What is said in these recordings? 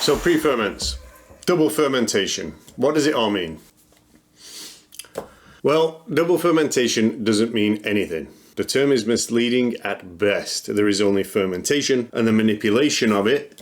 So pre-ferments, double fermentation. What does it all mean? Well, double fermentation doesn't mean anything. The term is misleading at best. There is only fermentation and the manipulation of it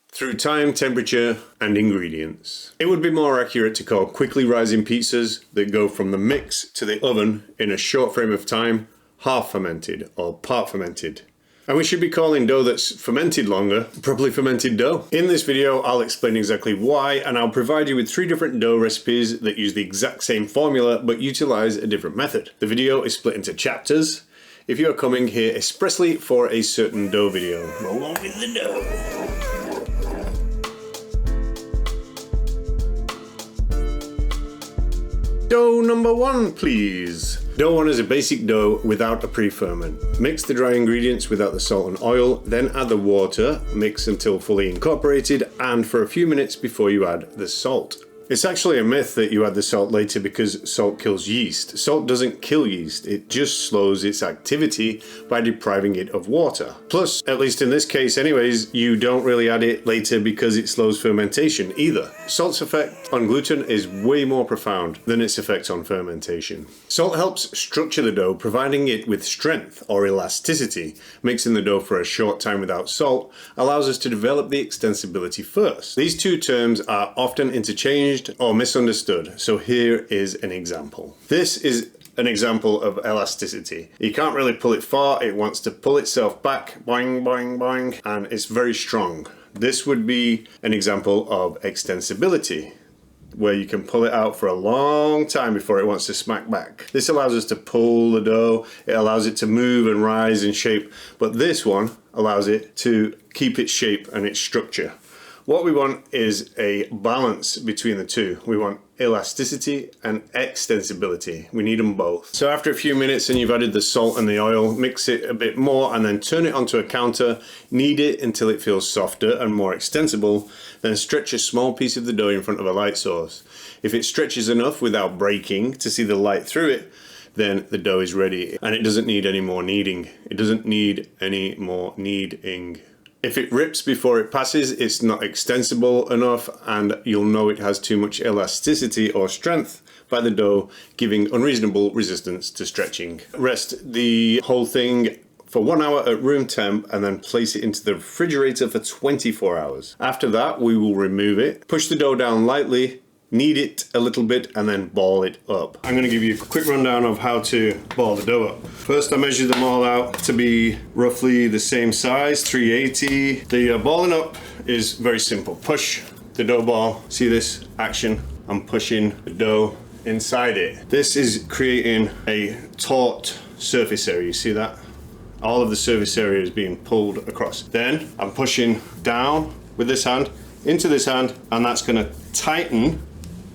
through time, temperature, and ingredients. It would be more accurate to call quickly rising pizzas that go from the mix to the oven in a short frame of time half fermented or part fermented. And we should be calling dough that's fermented longer properly fermented dough. In this video, I'll explain exactly why, and I'll provide you with 3 different dough recipes that use the exact same formula but utilize a different method. The video is split into chapters. If you are coming here expressly for a certain dough video, roll on with the dough. Dough number 1, please. Dough 1 is a basic dough without a pre-ferment. Mix the dry ingredients without the salt and oil, then add the water, mix until fully incorporated, and for a few minutes before you add the salt. It's actually a myth that you add the salt later because salt kills yeast. Salt doesn't kill yeast, it just slows its activity by depriving it of water. Plus, at least in this case anyways, you don't really add it later because it slows fermentation either. Salt's effect on gluten is way more profound than its effect on fermentation. Salt helps structure the dough, providing it with strength or elasticity. Mixing the dough for a short time without salt allows us to develop the extensibility first. These two terms are often interchanged or misunderstood, so here is an example. This is an example of elasticity. You can't really pull it far, it wants to pull itself back, boing, boing, boing, and it's very strong. This would be an example of extensibility, where you can pull it out for a long time before it wants to smack back. This allows us to pull the dough, it allows it to move and rise in shape, but this one allows it to keep its shape and its structure. What we want is a balance between the two. We want elasticity and extensibility. We need them both. So after a few minutes and you've added the salt and the oil, mix it a bit more and then turn it onto a counter, knead it until it feels softer and more extensible, then stretch a small piece of the dough in front of a light source. If it stretches enough without breaking to see the light through it, then the dough is ready and it doesn't need any more kneading. It doesn't need any more kneading. If it rips before it passes, it's not extensible enough and you'll know it has too much elasticity or strength by the dough, giving unreasonable resistance to stretching. Rest the whole thing for 1 hour at room temp and then place it into the refrigerator for 24 hours. After that, we will remove it, push the dough down lightly, knead it a little bit and then ball it up. I'm going to give you a quick rundown of how to ball the dough up. First, I measured them all out to be roughly the same size, 380. The balling up is very simple. Push the dough ball. See this action? I'm pushing the dough inside it. This is creating a taut surface area. You see that? All of the surface area is being pulled across. Then I'm pushing down with this hand into this hand, and that's going to tighten.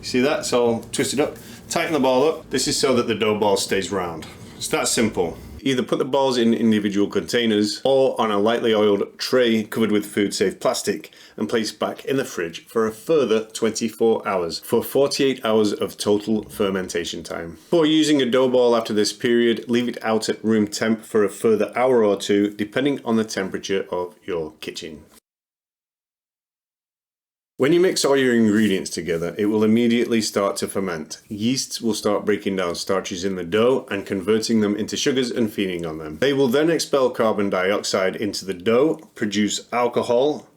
See that? It's all twisted up. Tighten the ball up. This is so that the dough ball stays round. It's that simple. Either put the balls in individual containers or on a lightly oiled tray covered with food-safe plastic and place back in the fridge for a further 24 hours for 48 hours of total fermentation time. Before using a dough ball after this period, leave it out at room temp for a further hour or 2 depending on the temperature of your kitchen. When you mix all your ingredients together, it will immediately start to ferment. Yeasts will start breaking down starches in the dough and converting them into sugars and feeding on them. They will then expel carbon dioxide into the dough, produce alcohol,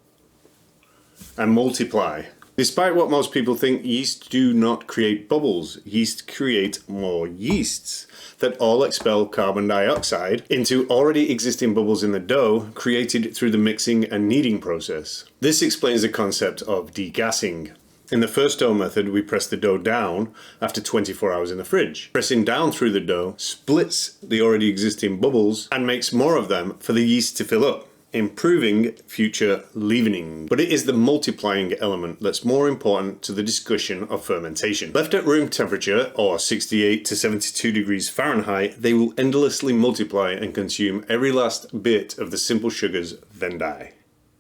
and multiply. Despite what most people think, yeast do not create bubbles. Yeast create more yeasts that all expel carbon dioxide into already existing bubbles in the dough created through the mixing and kneading process. This explains the concept of degassing. In the first dough method, we press the dough down after 24 hours in the fridge. Pressing down through the dough splits the already existing bubbles and makes more of them for the yeast to fill up, improving future leavening. But it is the multiplying element that's more important to the discussion of fermentation. Left at room temperature, or 68 to 72 degrees Fahrenheit, they will endlessly multiply and consume every last bit of the simple sugars, then die.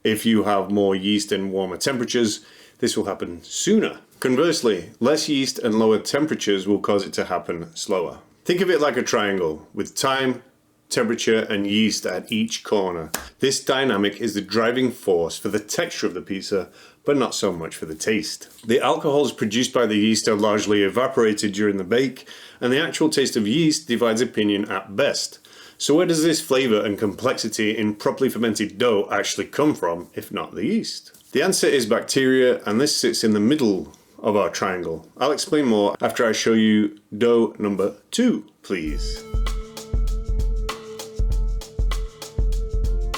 If you have more yeast and warmer temperatures, this will happen sooner. Conversely, less yeast and lower temperatures will cause it to happen slower. Think of it like a triangle, with time, temperature and yeast at each corner. This dynamic is the driving force for the texture of the pizza, but not so much for the taste. The alcohols produced by the yeast are largely evaporated during the bake, and the actual taste of yeast divides opinion at best. So where does this flavour and complexity in properly fermented dough actually come from, if not the yeast? The answer is bacteria, and this sits in the middle of our triangle. I'll explain more after I show you dough number 2, please.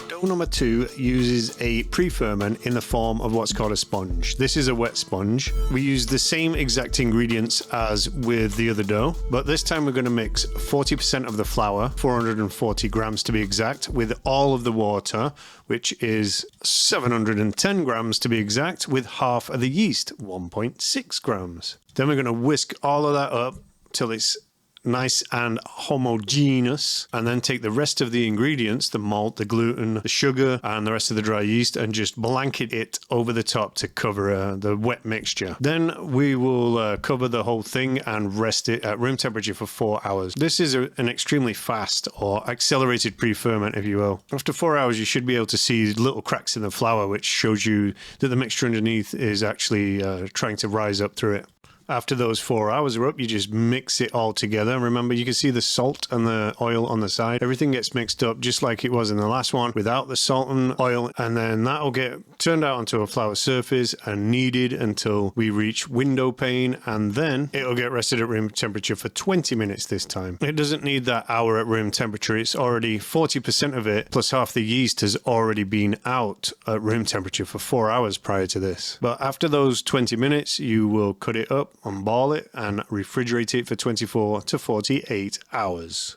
Dough number 2 uses a pre-ferment in the form of what's called a sponge. This is a wet sponge. We use the same exact ingredients as with the other dough, but this time we're going to mix 40% of the flour, 440 grams to be exact, with all of the water, which is 710 grams to be exact, with half of the yeast, 1.6 grams. Then we're going to whisk all of that up till it's nice and homogeneous, and then take the rest of the ingredients, the malt, the gluten, the sugar, and the rest of the dry yeast, and just blanket it over the top to cover the wet mixture. Then we will cover the whole thing and rest it at room temperature for 4 hours. This is an extremely fast or accelerated pre-ferment, if you will. After 4 hours, you should be able to see little cracks in the flour, which shows you that the mixture underneath is actually trying to rise up through it. After those 4 hours are up, you just mix it all together. Remember, you can see the salt and the oil on the side. Everything gets mixed up just like it was in the last one without the salt and oil. And then that'll get turned out onto a flour surface and kneaded until we reach window pane. And then it'll get rested at room temperature for 20 minutes this time. It doesn't need that hour at room temperature. It's already 40% of it plus half the yeast has already been out at room temperature for 4 hours prior to this. But after those 20 minutes, you will cut it up, unball it, and refrigerate it for 24 to 48 hours.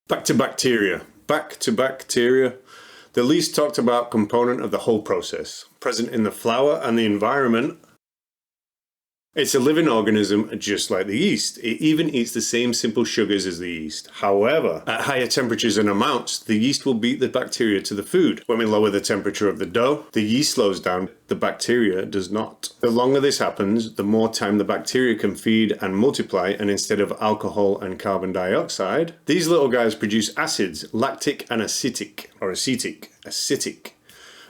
Back to bacteria. Back to bacteria. The least talked about component of the whole process, present in the flour and the environment. It's a living organism just like the yeast. It even eats the same simple sugars as the yeast. However, at higher temperatures and amounts, the yeast will beat the bacteria to the food. When we lower the temperature of the dough, the yeast slows down, the bacteria does not. The longer this happens, the more time the bacteria can feed and multiply, and instead of alcohol and carbon dioxide, these little guys produce acids, lactic and acetic.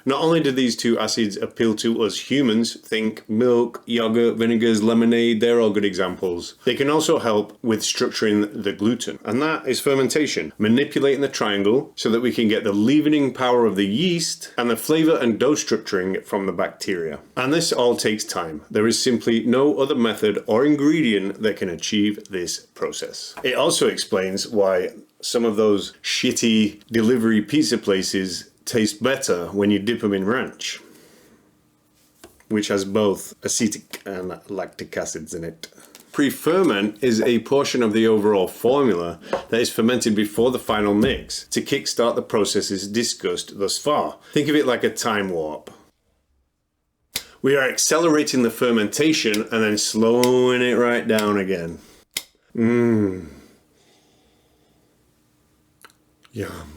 Not only do these two acids appeal to us humans, think milk, yogurt, vinegars, lemonade, they're all good examples. They can also help with structuring the gluten, and that is fermentation, manipulating the triangle so that we can get the leavening power of the yeast and the flavor and dough structuring from the bacteria. And this all takes time. There is simply no other method or ingredient that can achieve this process. It also explains why some of those shitty delivery pizza places taste better when you dip them in ranch, which has both acetic and lactic acids in it. Pre-ferment is a portion of the overall formula that is fermented before the final mix to kickstart the processes discussed thus far. Think of it like a time warp. We are accelerating the fermentation and then slowing it right down again. Yum.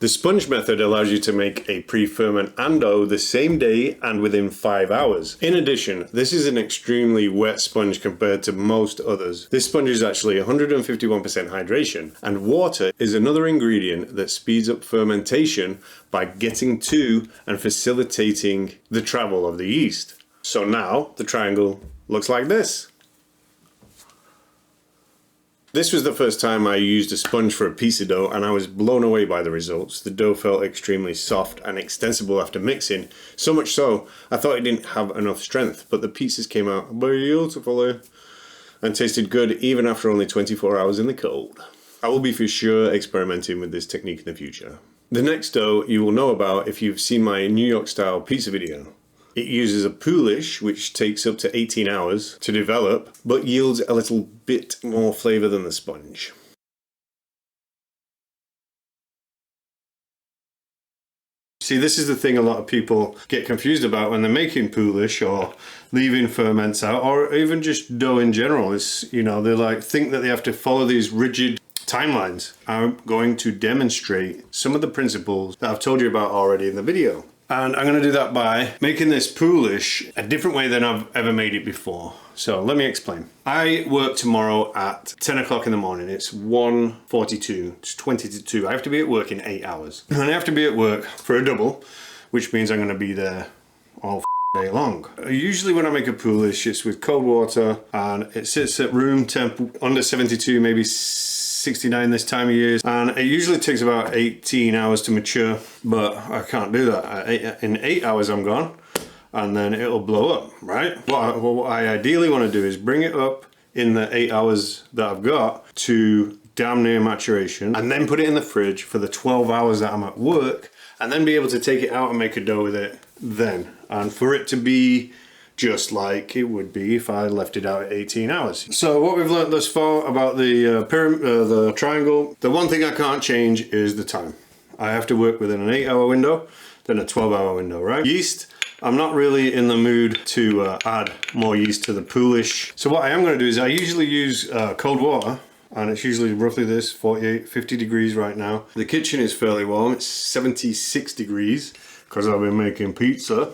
The sponge method allows you to make a pre-ferment and dough the same day and within 5 hours. In addition, this is an extremely wet sponge compared to most others. This sponge is actually 151% hydration, and water is another ingredient that speeds up fermentation by getting to and facilitating the travel of the yeast. So now the triangle looks like this. This was the first time I used a sponge for a pizza dough, and I was blown away by the results. The dough felt extremely soft and extensible after mixing, so much so I thought it didn't have enough strength, but the pizzas came out beautifully and tasted good even after only 24 hours in the cold. I will be for sure experimenting with this technique in the future. The next dough you will know about if you've seen my New York style pizza video. It uses a Poolish, which takes up to 18 hours to develop, but yields a little bit more flavour than the sponge. See, this is the thing a lot of people get confused about when they're making Poolish or leaving ferments out, or even just dough in general. It's, you know, they like think that they have to follow these rigid timelines. I'm going to demonstrate some of the principles that I've told you about already in the video. And I'm going to do that by making this Poolish a different way than I've ever made it before. So let me explain. I work tomorrow at 10 o'clock in the morning. It's 1:42, it's 20 to 2. I have to be at work in 8 hours. And I have to be at work for a double, which means I'm going to be there all day long. Usually when I make a Poolish, it's with cold water and it sits at room temp under 72, maybe 69 this time of year, and it usually takes about 18 hours to mature, but I can't do that. In 8 hours I'm gone, and then it'll blow up, right? What I ideally want to do is bring it up in the 8 hours that I've got to damn near maturation, and then put it in the fridge for the 12 hours that I'm at work, and then be able to take it out and make a dough with it then, and for it to be just like it would be if I left it out at 18 hours. So what we've learned thus far about the triangle, the one thing I can't change is the time. I have to work within an 8-hour window, then a 12-hour window, right? Yeast, I'm not really in the mood to add more yeast to the Poolish. So what I am going to do is I usually use cold water, and it's usually roughly this, 48, 50 degrees right now. The kitchen is fairly warm, it's 76 degrees. Because I've been making pizza.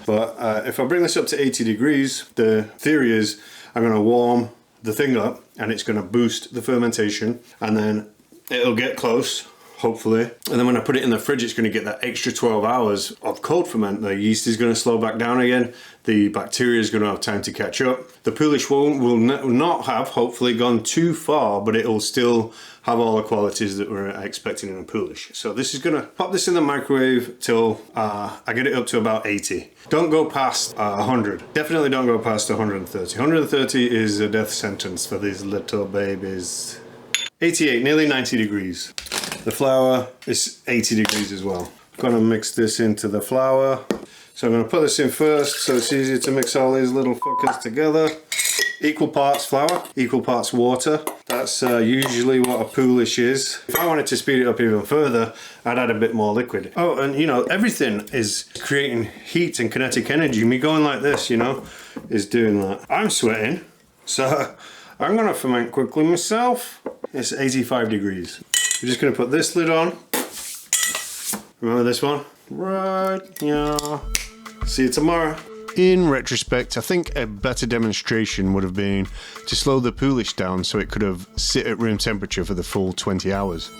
But if I bring this up to 80 degrees, the theory is I'm going to warm the thing up and it's going to boost the fermentation, and then it'll get close, hopefully. And then when I put it in the fridge, it's going to get that extra 12 hours of cold ferment. The yeast is going to slow back down again. The bacteria is going to have time to catch up. The Poolish will not have, hopefully, gone too far, but it'll still have all the qualities that we're expecting in a Poolish. So this is going to pop this in the microwave till I get it up to about 80. Don't go past 100. Definitely don't go past 130. 130 is a death sentence for these little babies. 88, nearly 90 degrees. The flour is 80 degrees as well. I'm gonna mix this into the flour. So I'm gonna put this in first so it's easier to mix all these little fuckers together. Equal parts flour, equal parts water. That's usually what a Poolish is. If I wanted to speed it up even further, I'd add a bit more liquid. Oh, and you know, everything is creating heat and kinetic energy. Me going like this, you know, is doing that. I'm sweating, so I'm gonna ferment quickly myself. It's 85 degrees. We're just gonna put this lid on. Remember this one? Right, yeah. See you tomorrow. In retrospect, I think a better demonstration would have been to slow the Poolish down so it could have sit at room temperature for the full 20 hours.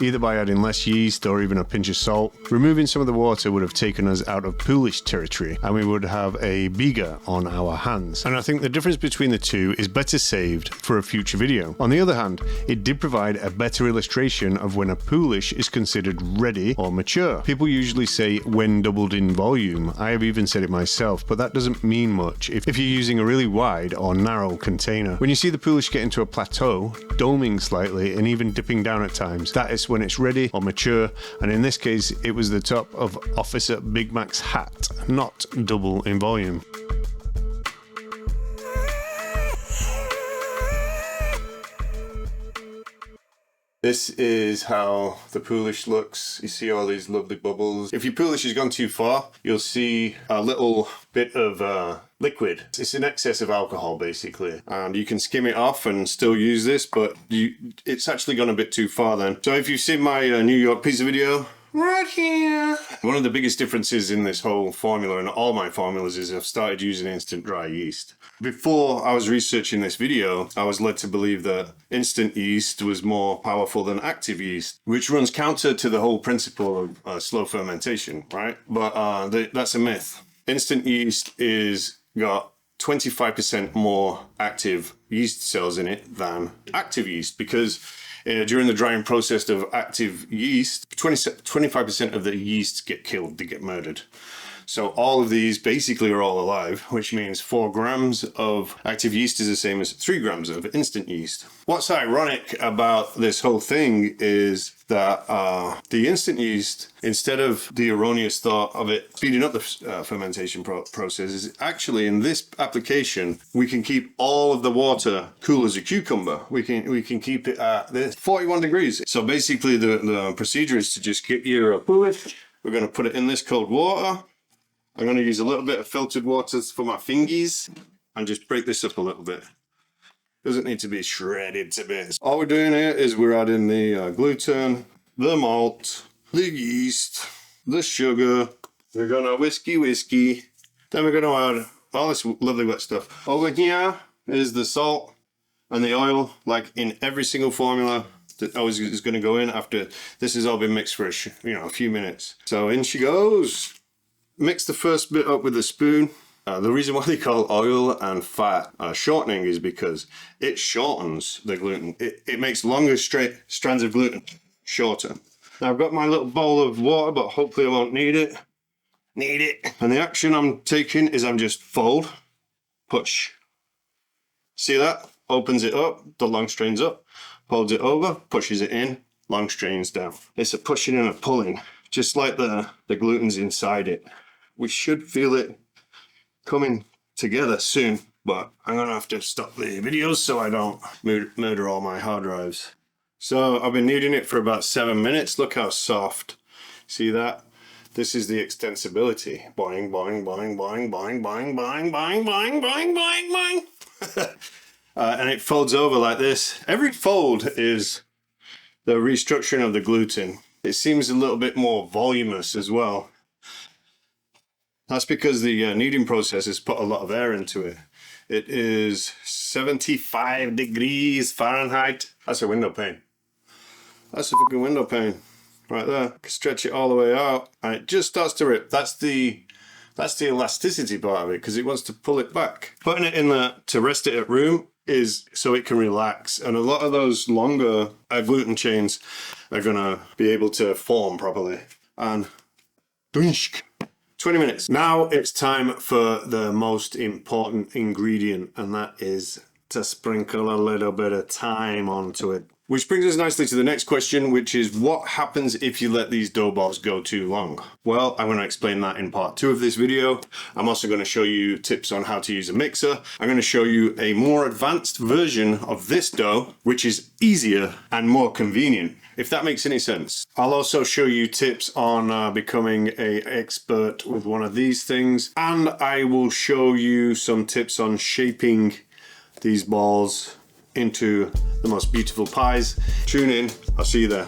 Either by adding less yeast or even a pinch of salt. Removing some of the water would have taken us out of Poolish territory and we would have a bigger on our hands. And I think the difference between the two is better saved for a future video. On the other hand, it did provide a better illustration of when a Poolish is considered ready or mature. People usually say when doubled in volume. I have even said it myself, but that doesn't mean much if you're using a really wide or narrow container. When you see the Poolish get into a plateau, doming slightly and even dipping down at times, that is when it's ready or mature, and in this case it was the top of Officer Big Mac's hat, not double in volume. This is how the Poolish looks. You see all these lovely bubbles. If your Poolish has gone too far, you'll see a little bit of liquid. It's in excess of alcohol, basically. And you can skim it off and still use this, but it's actually gone a bit too far then. So if you've seen my New York pizza video, right here. One of the biggest differences in this whole formula and all my formulas is I've started using instant dry yeast. Before I was researching this video, I was led to believe that instant yeast was more powerful than active yeast, which runs counter to the whole principle of slow fermentation, right? But that's a myth. Instant yeast is got 25% more active yeast cells in it than active yeast because during the drying process of active yeast, 25% of the yeasts get killed, they get murdered. So all of these basically are all alive, which means 4 grams of active yeast is the same as 3 grams of instant yeast. What's ironic about this whole thing is that the instant yeast, instead of the erroneous thought of it speeding up the fermentation process, is actually in this application, we can keep all of the water cool as a cucumber. We can keep it at this 41 degrees. So basically the procedure is to just get your Poolish. We're going to put it in this cold water. I'm going to use a little bit of filtered water for my fingies and just break this up a little bit. Doesn't need to be shredded to bits. All we're doing here is we're adding the gluten, the malt, the yeast, the sugar, We're gonna whiskey. Then we're gonna add all this lovely wet stuff. Over here is the salt and the oil, like in every single formula that always is gonna go in after this has all been mixed for a few minutes. So in she goes. Mix the first bit up with a spoon. The reason why they call oil and fat shortening is because it shortens the gluten. It makes longer straight strands of gluten shorter. Now I've got my little bowl of water, but hopefully I won't need it. And the action I'm taking is I'm just fold, push. See that? Opens it up, the long strains up, folds it over, pushes it in, long strains down. It's a pushing and a pulling, just like the gluten's inside it. We should feel it coming together soon, but I'm gonna have to stop the videos so I don't murder all my hard drives. So I've been kneading it for about 7 minutes. Look how soft. See that? This is the extensibility. Boing, boing, boing, boing, boing, boing, boing, boing, boing, boing, boing, boing. And it folds over like this. Every fold is the restructuring of the gluten. It seems a little bit more voluminous as well. That's because the kneading process has put a lot of air into it. It is 75 degrees Fahrenheit. That's a window pane. That's a fucking window pane right there. Stretch it all the way out and it just starts to rip. That's the elasticity part of it, because it wants to pull it back. Putting it in there to rest it at room is so it can relax, and a lot of those longer gluten chains are gonna be able to form properly. And 20 minutes. Now it's time for the most important ingredient, and that is to sprinkle a little bit of thyme onto it. Which brings us nicely to the next question, which is what happens if you let these dough balls go too long? Well, I'm going to explain that in part 2 of this video. I'm also going to show you tips on how to use a mixer. I'm going to show you a more advanced version of this dough, which is easier and more convenient, if that makes any sense. I'll also show you tips on becoming an expert with one of these things, and I will show you some tips on shaping these balls into the most beautiful pies. Tune in, I'll see you there.